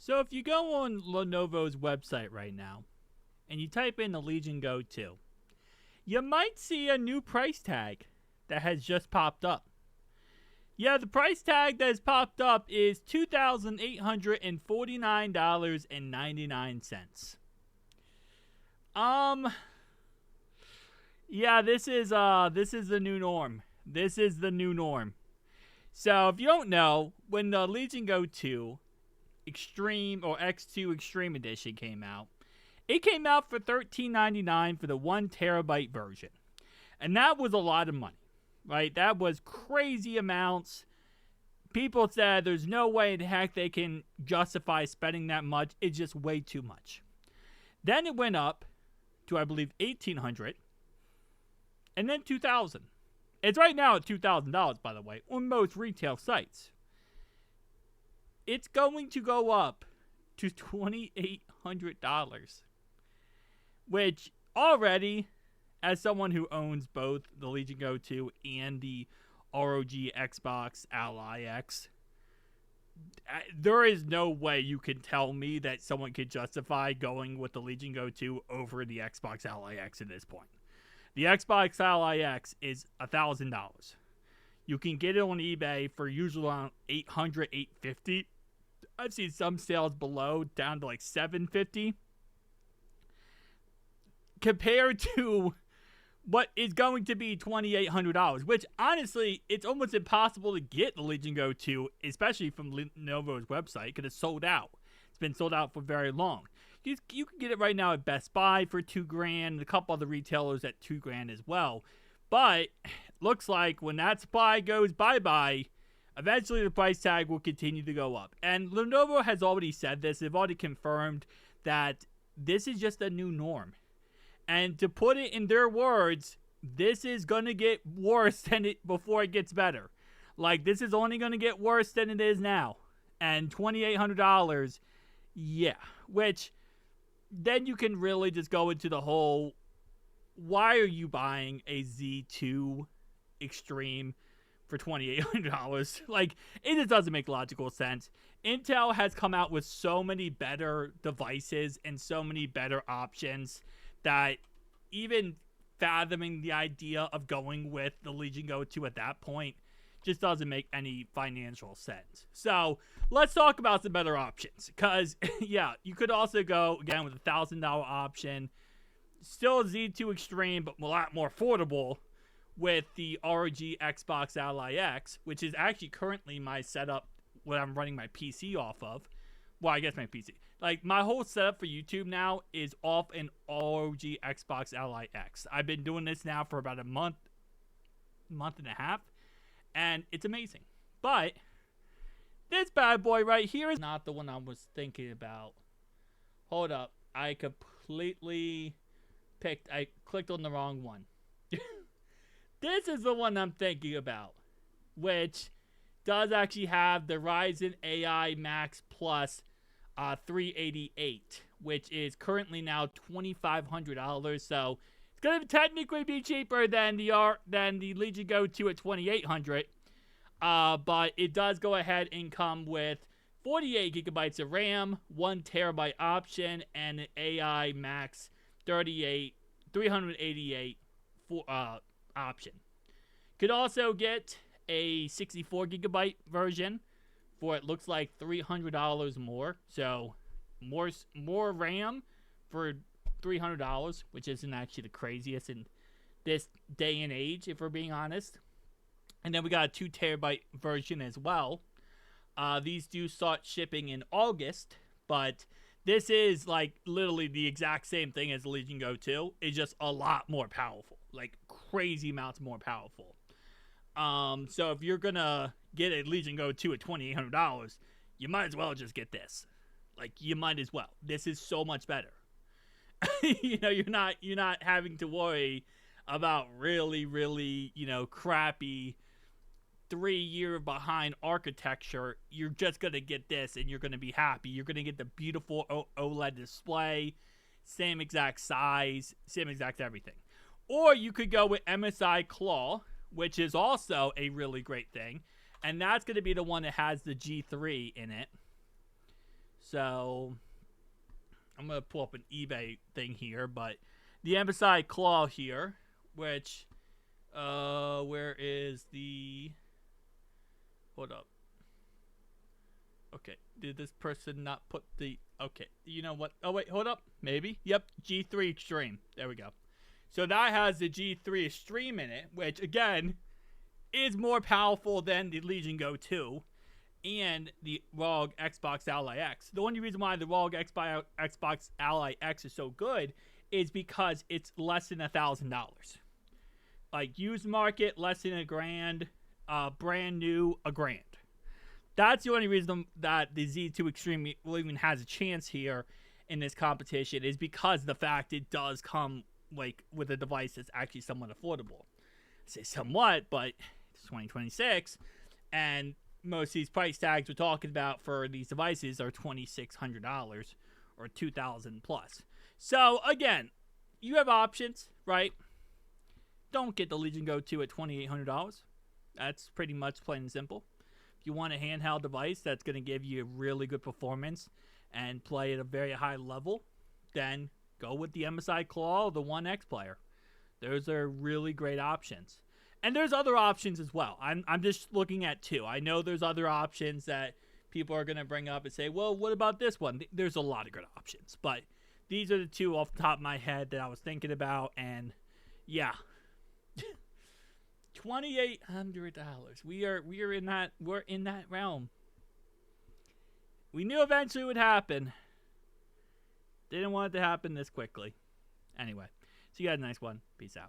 So if you go on Lenovo's website right now and you type in the Legion Go 2, you might see a new price tag that has just popped up. Yeah, the price tag that has popped up is $2,849.99. Yeah, this is the new norm. This is the new norm. So if you don't know, when the Legion Go 2 Extreme or X2 Extreme Edition came out, it came out for $13.99 for the 1 terabyte version. And that was a lot of money, right? That was crazy amounts. People said there's no way in the heck they can justify spending that much. It's just way too much. Then it went up to, I believe, $1,800. And then $2,000. It's right now at $2,000, by the way, on most retail sites. It's going to go up to $2,800. Which already, as someone who owns both the Legion Go 2 and the ROG Xbox Ally X, there is no way you can tell me that someone could justify going with the Legion Go 2 over the Xbox Ally X at this point. The Xbox Ally X is $1,000. You can get it on eBay for usually around $800, $850. I've seen some sales below down to like $750. Compared to what is going to be $2,800, which honestly, it's almost impossible to get the Legion Go 2, especially from Lenovo's website, because it's sold out. It's been sold out for very long. You can get it right now at Best Buy for $2,000, and a couple other retailers at $2,000 as well. But looks like when that supply goes bye-bye, eventually the price tag will continue to go up. And Lenovo has already said this. They've already confirmed that this is just a new norm. And to put it in their words, this is going to get worse than it before it gets better. Like, this is only going to get worse than it is now. And $2,800, yeah. Which, then you can really just go into the whole, why are you buying a Z2 Extreme for $2,800? Like, it just doesn't make logical sense. Intel has come out with so many better devices and so many better options that even fathoming the idea of going with the Legion Go 2 at that point just doesn't make any financial sense. So let's talk about some better options. Because, yeah, you could also go, again, with a $1,000 option. Still a Z2 Extreme, but a lot more affordable with the ROG Xbox Ally X, which is actually currently my setup when I'm running my PC off of. Well, I guess my PC. Like, my whole setup for YouTube now is off an ROG Xbox Ally X. I've been doing this now for about a month and a half, and it's amazing. But this bad boy right here is not the one I was thinking about. Hold up. I completely clicked on the wrong one. This is the one I'm thinking about, which does actually have the Ryzen AI Max Plus 388, which is currently now $2,500. So it's gonna technically be cheaper than the Legion Go 2 at $2,800. But it does go ahead and come with 48 gigabytes of RAM, 1 terabyte option, and an AI Max 388 option. Could also get a 64 gigabyte version for it looks like $300 more. So more RAM for $300, which isn't actually the craziest in this day and age, if we're being honest. And then we got a 2 terabyte version as well. These do start shipping in August, but this is like literally the exact same thing as the Legion Go 2. It's just a lot more powerful, like crazy amounts more powerful. So if you're gonna get a Legion Go 2 at $2,800, you might as well just get this. Like, you might as well. This is so much better. You know, you're not having to worry about really, crappy 3-year behind architecture. You're just gonna get this and you're gonna be happy. You're gonna get the beautiful OLED display, same exact size, same exact everything. Or you could go with MSI Claw, which is also a really great thing. And that's going to be the one that has the G3 in it. So I'm going to pull up an eBay thing here, but the MSI Claw here, which, where is the, hold up. Okay, did this person not put the, okay, you know what, oh wait, hold up, maybe, yep, G3 Extreme, there we go. So that has the G3 Extreme in it, which, again, is more powerful than the Legion Go 2 and the ROG Xbox Ally X. The only reason why the ROG Xbox Ally X is so good is because it's less than $1,000. Like, used market, less than $1,000, brand new, $1,000. That's the only reason that the Z2 Extreme even has a chance here in this competition, is because of the fact it does come like with a device that's actually somewhat affordable. I say somewhat, but it's 2026, and most of these price tags we're talking about for these devices are $2,600 or $2,000 plus. So again, you have options, right? Don't get the Legion Go 2 at $2,800. That's pretty much plain and simple. If you want a handheld device that's going to give you really good performance and play at a very high level, then go with the MSI Claw or the One X player. Those are really great options. And there's other options as well. I'm just looking at two. I know there's other options that people are going to bring up and say, well, what about this one? There's a lot of good options. But these are the two off the top of my head that I was thinking about. And yeah. $2,800. We're in that realm. We knew eventually it would happen. Didn't want it to happen this quickly. Anyway, so you got a nice one. Peace out.